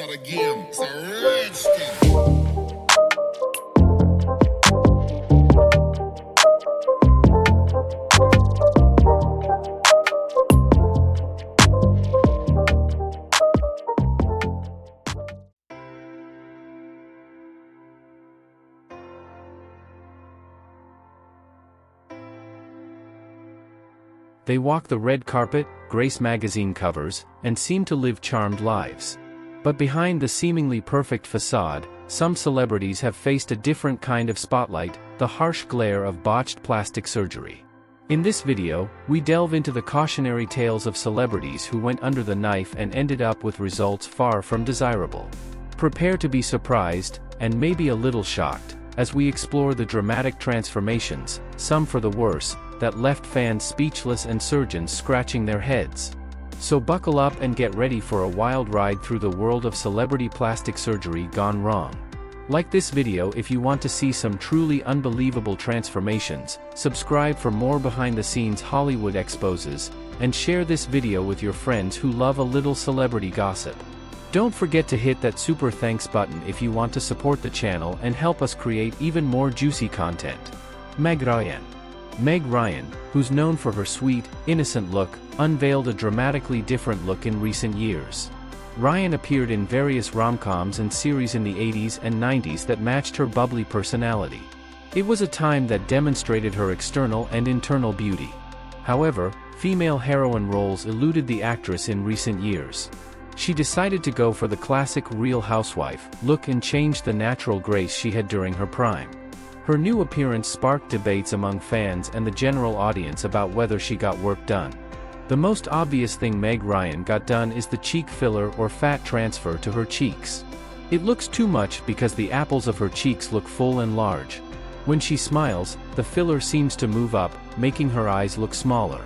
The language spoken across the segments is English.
for the game. It's a rich thing. They walk the red carpet, grace magazine covers, and seem to live charmed lives. But behind the seemingly perfect facade, some celebrities have faced a different kind of spotlight, the harsh glare of botched plastic surgery. In this video, we delve into the cautionary tales of celebrities who went under the knife and ended up with results far from desirable. Prepare to be surprised, and maybe a little shocked, as we explore the dramatic transformations, some for the worse, that left fans speechless and surgeons scratching their heads. So buckle up and get ready for a wild ride through the world of celebrity plastic surgery gone wrong. Like this video if you want to see some truly unbelievable transformations, subscribe for more behind-the-scenes Hollywood exposes, and share this video with your friends who love a little celebrity gossip. Don't forget to hit that super thanks button if you want to support the channel and help us create even more juicy content. Meg Ryan. Meg Ryan, who's known for her sweet, innocent look, unveiled a dramatically different look in recent years. Ryan appeared in various rom-coms and series in the 80s and 90s that matched her bubbly personality. It was a time that demonstrated her external and internal beauty. However, female heroine roles eluded the actress in recent years. She decided to go for the classic Real Housewife look and change the natural grace she had during her prime. Her new appearance sparked debates among fans and the general audience about whether she got work done. The most obvious thing Meg Ryan got done is the cheek filler or fat transfer to her cheeks. It looks too much because the apples of her cheeks look full and large. When she smiles, the filler seems to move up, making her eyes look smaller.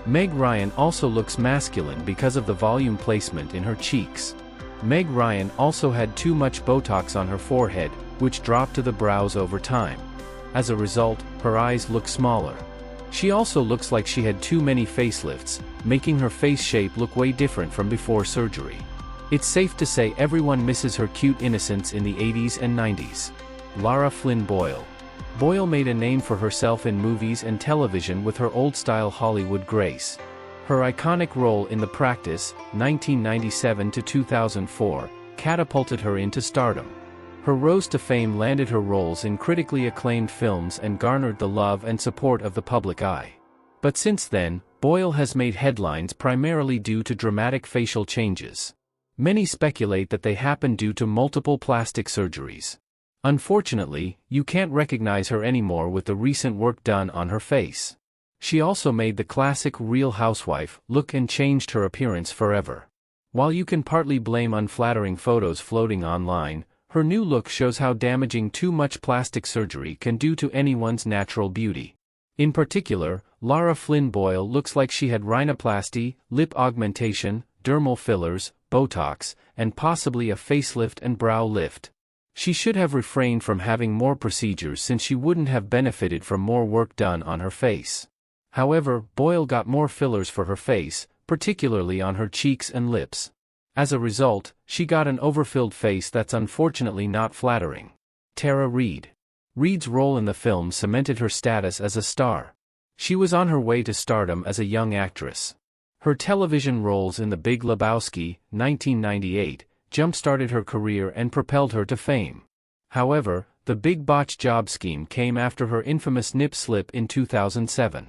Meg Ryan also looks masculine because of the volume placement in her cheeks. Meg Ryan also had too much Botox on her forehead, which dropped to the brows over time. As a result, her eyes look smaller. She also looks like she had too many facelifts, making her face shape look way different from before surgery. It's safe to say everyone misses her cute innocence in the 80s and 90s. Lara Flynn Boyle. Boyle made a name for herself in movies and television with her old-style Hollywood grace. Her iconic role in The Practice, 1997 to 2004, catapulted her into stardom. Her rose to fame landed her roles in critically acclaimed films and garnered the love and support of the public eye. But since then, Boyle has made headlines primarily due to dramatic facial changes. Many speculate that they happen due to multiple plastic surgeries. Unfortunately, you can't recognize her anymore with the recent work done on her face. She also made the classic Real Housewife look and changed her appearance forever. While you can partly blame unflattering photos floating online, her new look shows how damaging too much plastic surgery can do to anyone's natural beauty. In particular, Lara Flynn Boyle looks like she had rhinoplasty, lip augmentation, dermal fillers, Botox, and possibly a facelift and brow lift. She should have refrained from having more procedures since she wouldn't have benefited from more work done on her face. However, Boyle got more fillers for her face, particularly on her cheeks and lips. As a result, she got an overfilled face that's unfortunately not flattering. Tara Reid. Reid's role in the film cemented her status as a star. She was on her way to stardom as a young actress. Her television roles in The Big Lebowski, 1998, jump-started her career and propelled her to fame. However, the big botch job scheme came after her infamous nip slip in 2007.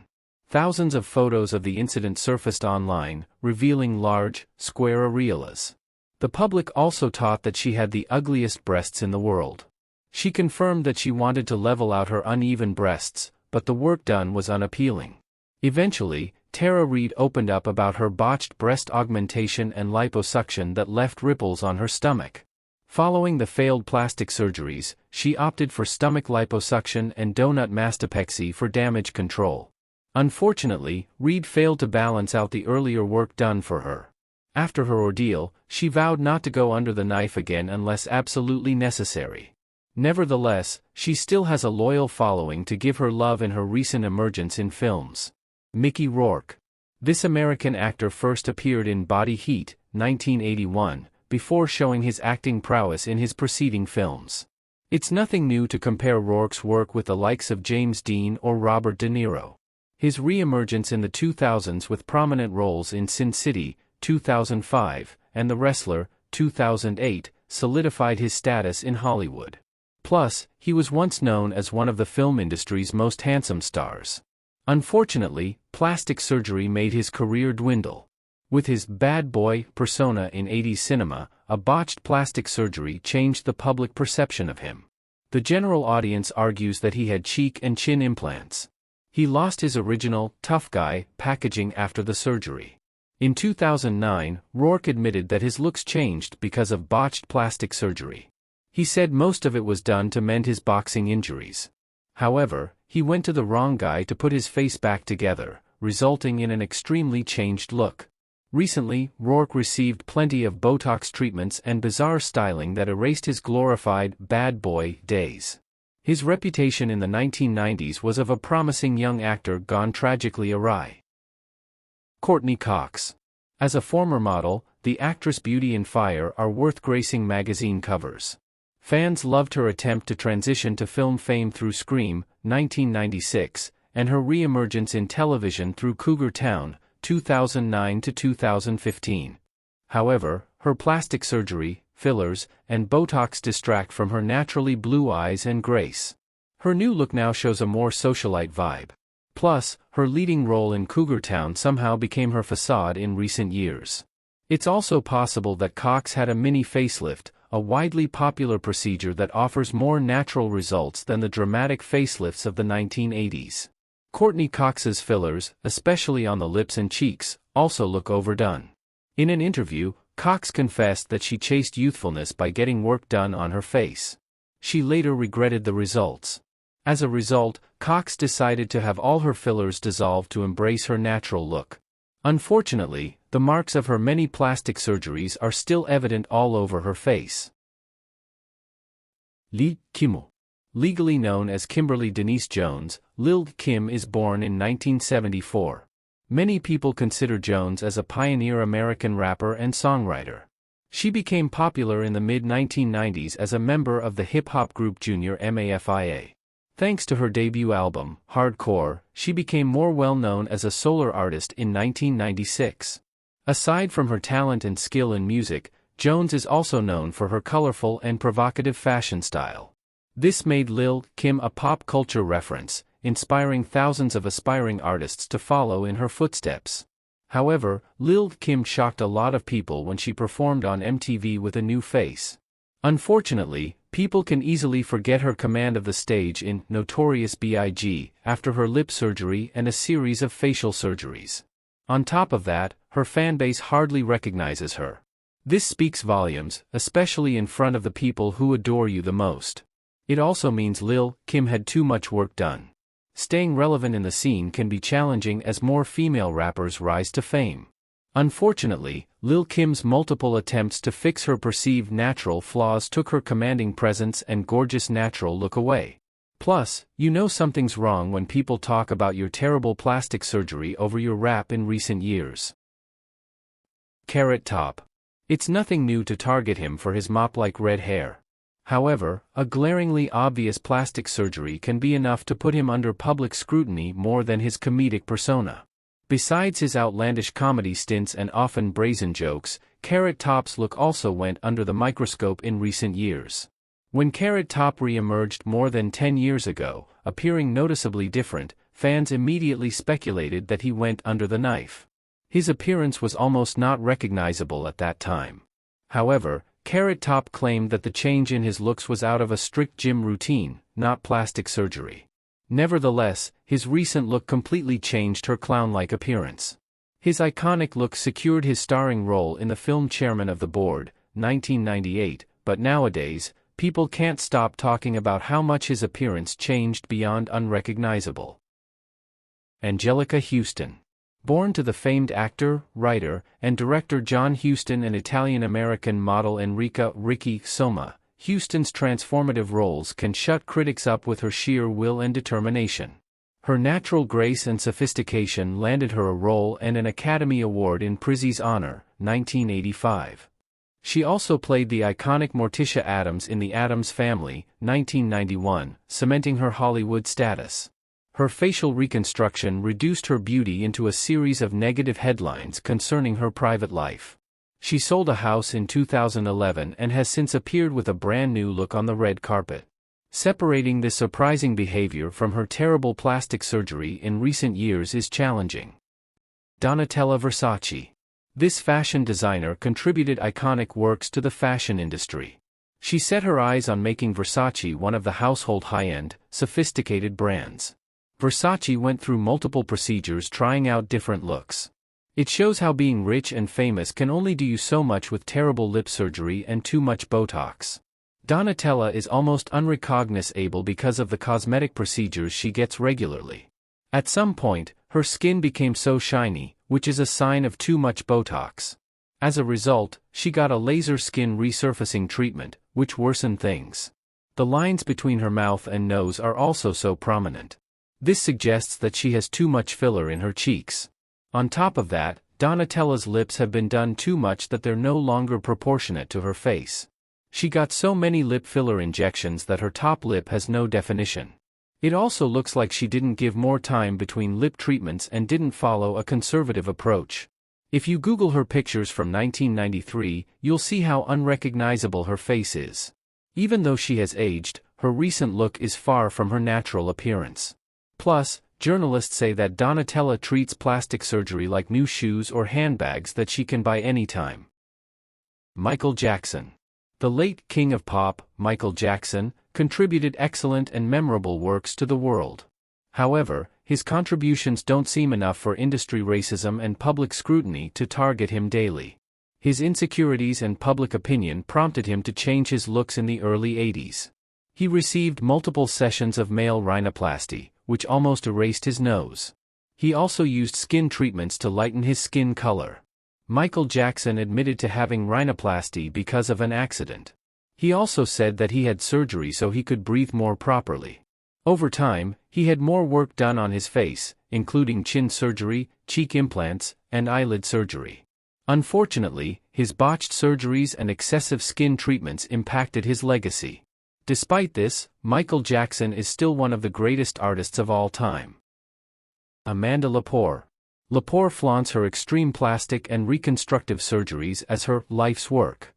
Thousands of photos of the incident surfaced online, revealing large, square areolas. The public also taught that she had the ugliest breasts in the world. She confirmed that she wanted to level out her uneven breasts, but the work done was unappealing. Eventually, Tara Reid opened up about her botched breast augmentation and liposuction that left ripples on her stomach. Following the failed plastic surgeries, she opted for stomach liposuction and donut mastopexy for damage control. Unfortunately, Reid failed to balance out the earlier work done for her. After her ordeal, she vowed not to go under the knife again unless absolutely necessary. Nevertheless, she still has a loyal following to give her love in her recent emergence in films. Mickey Rourke. This American actor first appeared in Body Heat, 1981, before showing his acting prowess in his preceding films. It's nothing new to compare Rourke's work with the likes of James Dean or Robert De Niro. His re-emergence in the 2000s with prominent roles in Sin City, 2005, and The Wrestler, 2008, solidified his status in Hollywood. Plus, he was once known as one of the film industry's most handsome stars. Unfortunately, plastic surgery made his career dwindle. With his bad boy persona in 80s cinema, a botched plastic surgery changed the public perception of him. The general audience argues that he had cheek and chin implants. He lost his original, tough guy, packaging after the surgery. In 2009, Rourke admitted that his looks changed because of botched plastic surgery. He said most of it was done to mend his boxing injuries. However, he went to the wrong guy to put his face back together, resulting in an extremely changed look. Recently, Rourke received plenty of Botox treatments and bizarre styling that erased his glorified bad boy days. His reputation in the 1990s was of a promising young actor gone tragically awry. Courtney Cox. As a former model, the actress Beauty and Fire are worth gracing magazine covers. Fans loved her attempt to transition to film fame through Scream, 1996, and her re-emergence in television through Cougar Town, 2009 to 2015. However, her plastic surgery, fillers, and Botox distract from her naturally blue eyes and grace. Her new look now shows a more socialite vibe. Plus, her leading role in Cougar Town somehow became her facade in recent years. It's also possible that Cox had a mini facelift, a widely popular procedure that offers more natural results than the dramatic facelifts of the 1980s. Courtney Cox's fillers, especially on the lips and cheeks, also look overdone. In an interview, Cox confessed that she chased youthfulness by getting work done on her face. She later regretted the results. As a result, Cox decided to have all her fillers dissolve to embrace her natural look. Unfortunately, the marks of her many plastic surgeries are still evident all over her face. Lil Kim. Legally known as Kimberly Denise Jones, Lil Kim is born in 1974. Many people consider Jones as a pioneer American rapper and songwriter. She became popular in the mid-1990s as a member of the hip-hop group Junior Mafia. Thanks to her debut album, Hardcore, she became more well-known as a solo artist in 1996. Aside from her talent and skill in music, Jones is also known for her colorful and provocative fashion style. This made Lil Kim a pop culture reference, inspiring thousands of aspiring artists to follow in her footsteps. However, Lil Kim shocked a lot of people when she performed on MTV with a new face. Unfortunately, people can easily forget her command of the stage in Notorious B.I.G. after her lip surgery and a series of facial surgeries. On top of that, her fanbase hardly recognizes her. This speaks volumes, especially in front of the people who adore you the most. It also means Lil Kim had too much work done. Staying relevant in the scene can be challenging as more female rappers rise to fame. Unfortunately, Lil Kim's multiple attempts to fix her perceived natural flaws took her commanding presence and gorgeous natural look away. Plus, you know something's wrong when people talk about your terrible plastic surgery over your rap in recent years. Carrot Top. It's nothing new to target him for his mop-like red hair. However, a glaringly obvious plastic surgery can be enough to put him under public scrutiny more than his comedic persona. Besides his outlandish comedy stints and often brazen jokes, Carrot Top's look also went under the microscope in recent years. When Carrot Top re-emerged more than 10 years ago, appearing noticeably different, fans immediately speculated that he went under the knife. His appearance was almost not recognizable at that time. However, Carrot Top claimed that the change in his looks was out of a strict gym routine, not plastic surgery. Nevertheless, his recent look completely changed her clown-like appearance. His iconic look secured his starring role in the film Chairman of the Board, 1998, but nowadays, people can't stop talking about how much his appearance changed beyond unrecognizable. Anjelica Huston. Born to the famed actor, writer, and director John Huston and Italian-American model Enrica "Ricky" Soma, Huston's transformative roles can shut critics up with her sheer will and determination. Her natural grace and sophistication landed her a role and an Academy Award in Prizzi's honor, 1985. She also played the iconic Morticia Addams in The Addams Family, 1991, cementing her Hollywood status. Her facial reconstruction reduced her beauty into a series of negative headlines concerning her private life. She sold a house in 2011 and has since appeared with a brand new look on the red carpet. Separating this surprising behavior from her terrible plastic surgery in recent years is challenging. Donatella Versace. This fashion designer contributed iconic works to the fashion industry. She set her eyes on making Versace one of the household high-end, sophisticated brands. Versace went through multiple procedures trying out different looks. It shows how being rich and famous can only do you so much with terrible lip surgery and too much Botox. Donatella is almost unrecognizable because of the cosmetic procedures she gets regularly. At some point, her skin became so shiny, which is a sign of too much Botox. As a result, she got a laser skin resurfacing treatment, which worsened things. The lines between her mouth and nose are also so prominent. This suggests that she has too much filler in her cheeks. On top of that, Donatella's lips have been done too much that they're no longer proportionate to her face. She got so many lip filler injections that her top lip has no definition. It also looks like she didn't give more time between lip treatments and didn't follow a conservative approach. If you Google her pictures from 1993, you'll see how unrecognizable her face is. Even though she has aged, her recent look is far from her natural appearance. Plus, journalists say that Donatella treats plastic surgery like new shoes or handbags that she can buy anytime. Michael Jackson. The late king of pop, Michael Jackson, contributed excellent and memorable works to the world. However, his contributions don't seem enough for industry racism and public scrutiny to target him daily. His insecurities and public opinion prompted him to change his looks in the early 80s. He received multiple sessions of male rhinoplasty, which almost erased his nose. He also used skin treatments to lighten his skin color. Michael Jackson admitted to having rhinoplasty because of an accident. He also said that he had surgery so he could breathe more properly. Over time, he had more work done on his face, including chin surgery, cheek implants, and eyelid surgery. Unfortunately, his botched surgeries and excessive skin treatments impacted his legacy. Despite this, Michael Jackson is still one of the greatest artists of all time. Amanda Lepore. Lepore flaunts her extreme plastic and reconstructive surgeries as her life's work.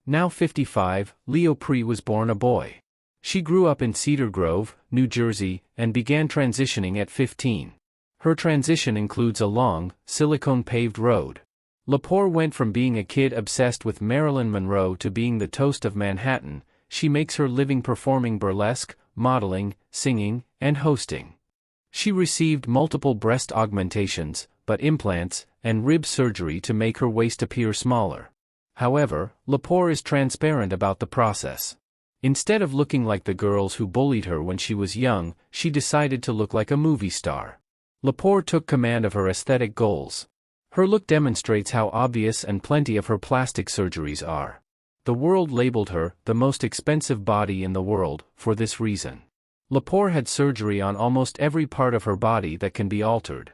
Now 55, Lepore was born a boy. She grew up in Cedar Grove, New Jersey, and began transitioning at 15. Her transition includes a long, silicone-paved road. Lepore went from being a kid obsessed with Marilyn Monroe to being the toast of Manhattan. She makes her living performing burlesque, modeling, singing, and hosting. She received multiple breast augmentations, butt implants, and rib surgery to make her waist appear smaller. However, Lepore is transparent about the process. Instead of looking like the girls who bullied her when she was young, she decided to look like a movie star. Lepore took command of her aesthetic goals. Her look demonstrates how obvious and plenty of her plastic surgeries are. The world labeled her the most expensive body in the world for this reason. Lepore had surgery on almost every part of her body that can be altered.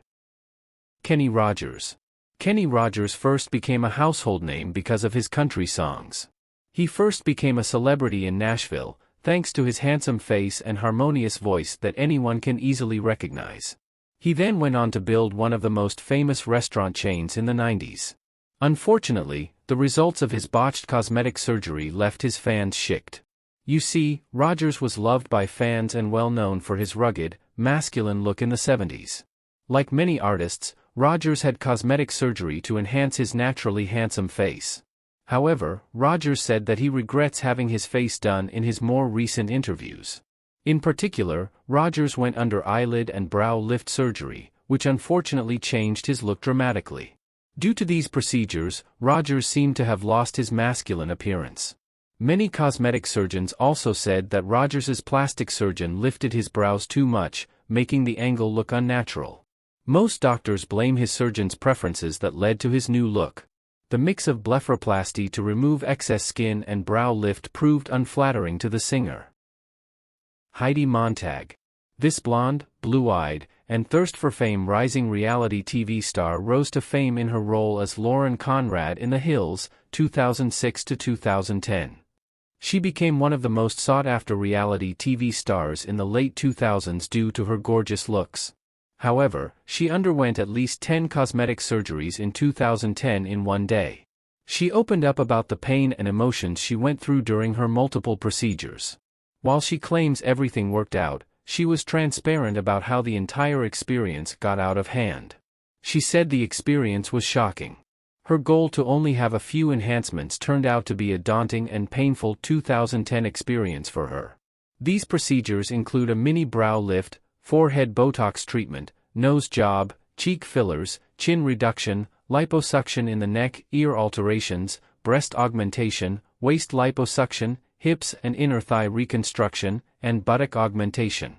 Kenny Rogers. Kenny Rogers first became a household name because of his country songs. He first became a celebrity in Nashville, thanks to his handsome face and harmonious voice that anyone can easily recognize. He then went on to build one of the most famous restaurant chains in the 90s. Unfortunately, the results of his botched cosmetic surgery left his fans shicked. You see, Rogers was loved by fans and well known for his rugged, masculine look in the 70s. Like many artists, Rogers had cosmetic surgery to enhance his naturally handsome face. However, Rogers said that he regrets having his face done in his more recent interviews. In particular, Rogers went under eyelid and brow lift surgery, which unfortunately changed his look dramatically. Due to these procedures, Rogers seemed to have lost his masculine appearance. Many cosmetic surgeons also said that Rogers's plastic surgeon lifted his brows too much, making the angle look unnatural. Most doctors blame his surgeon's preferences that led to his new look. The mix of blepharoplasty to remove excess skin and brow lift proved unflattering to the singer. Heidi Montag. This blonde, blue-eyed, and thirst for fame rising reality TV star rose to fame in her role as Lauren Conrad in The Hills, 2006 to 2010. She became one of the most sought-after reality TV stars in the late 2000s due to her gorgeous looks. However, she underwent at least 10 cosmetic surgeries in 2010 in one day. She opened up about the pain and emotions she went through during her multiple procedures. While she claims everything worked out, she was transparent about how the entire experience got out of hand. She said the experience was shocking. Her goal to only have a few enhancements turned out to be a daunting and painful 2010 experience for her. These procedures include a mini brow lift, forehead Botox treatment, nose job, cheek fillers, chin reduction, liposuction in the neck, ear alterations, breast augmentation, waist liposuction, hips and inner thigh reconstruction, and buttock augmentation.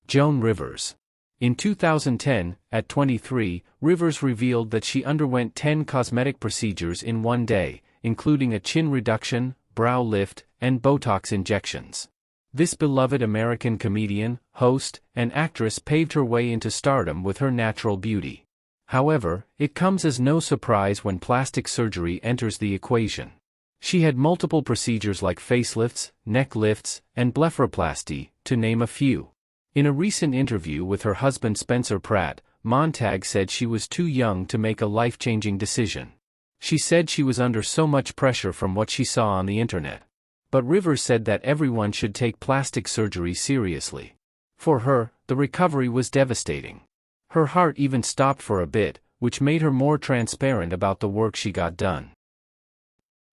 Joan Rivers. In 2010, at 23, Rivers revealed that she underwent 10 cosmetic procedures in one day, including a chin reduction, brow lift, and Botox injections. This beloved American comedian, host, and actress paved her way into stardom with her natural beauty. However, it comes as no surprise when plastic surgery enters the equation. She had multiple procedures like facelifts, neck lifts, and blepharoplasty, to name a few. In a recent interview with her husband Spencer Pratt, Montag said she was too young to make a life-changing decision. She said she was under so much pressure from what she saw on the internet. But Rivers said that everyone should take plastic surgery seriously. For her, the recovery was devastating. Her heart even stopped for a bit, which made her more transparent about the work she got done.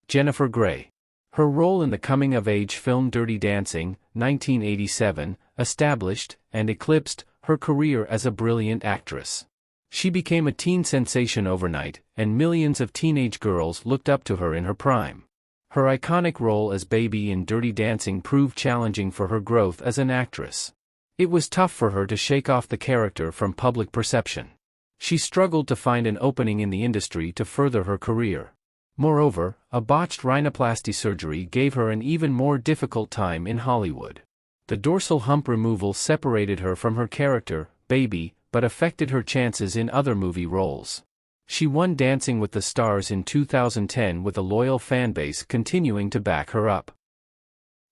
Jennifer Grey. Her role in the coming-of-age film Dirty Dancing, 1987, established and eclipsed her career as a brilliant actress. She became a teen sensation overnight, and millions of teenage girls looked up to her in her prime. Her iconic role as Baby in Dirty Dancing proved challenging for her growth as an actress. It was tough for her to shake off the character from public perception. She struggled to find an opening in the industry to further her career. Moreover, a botched rhinoplasty surgery gave her an even more difficult time in Hollywood. The dorsal hump removal separated her from her character, Baby, but affected her chances in other movie roles. She won Dancing with the Stars in 2010 with a loyal fanbase continuing to back her up.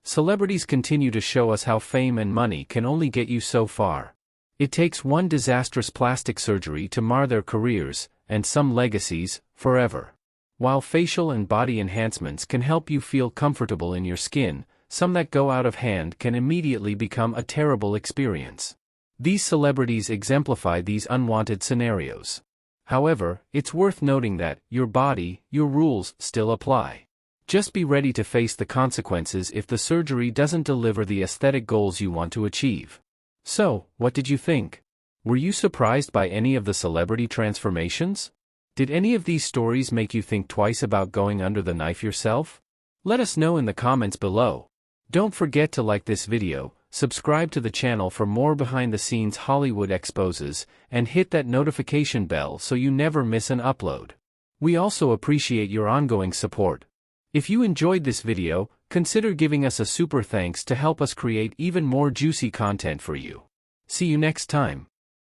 Celebrities continue to show us how fame and money can only get you so far. It takes one disastrous plastic surgery to mar their careers, and some legacies, forever. While facial and body enhancements can help you feel comfortable in your skin, some that go out of hand can immediately become a terrible experience. These celebrities exemplify these unwanted scenarios. However, it's worth noting that, your body, your rules, still apply. Just be ready to face the consequences if the surgery doesn't deliver the aesthetic goals you want to achieve. So, what did you think? Were you surprised by any of the celebrity transformations? Did any of these stories make you think twice about going under the knife yourself? Let us know in the comments below. Don't forget to like this video, subscribe to the channel for more behind-the-scenes Hollywood exposes, and hit that notification bell so you never miss an upload. We also appreciate your ongoing support. If you enjoyed this video, consider giving us a super thanks to help us create even more juicy content for you. See you next time.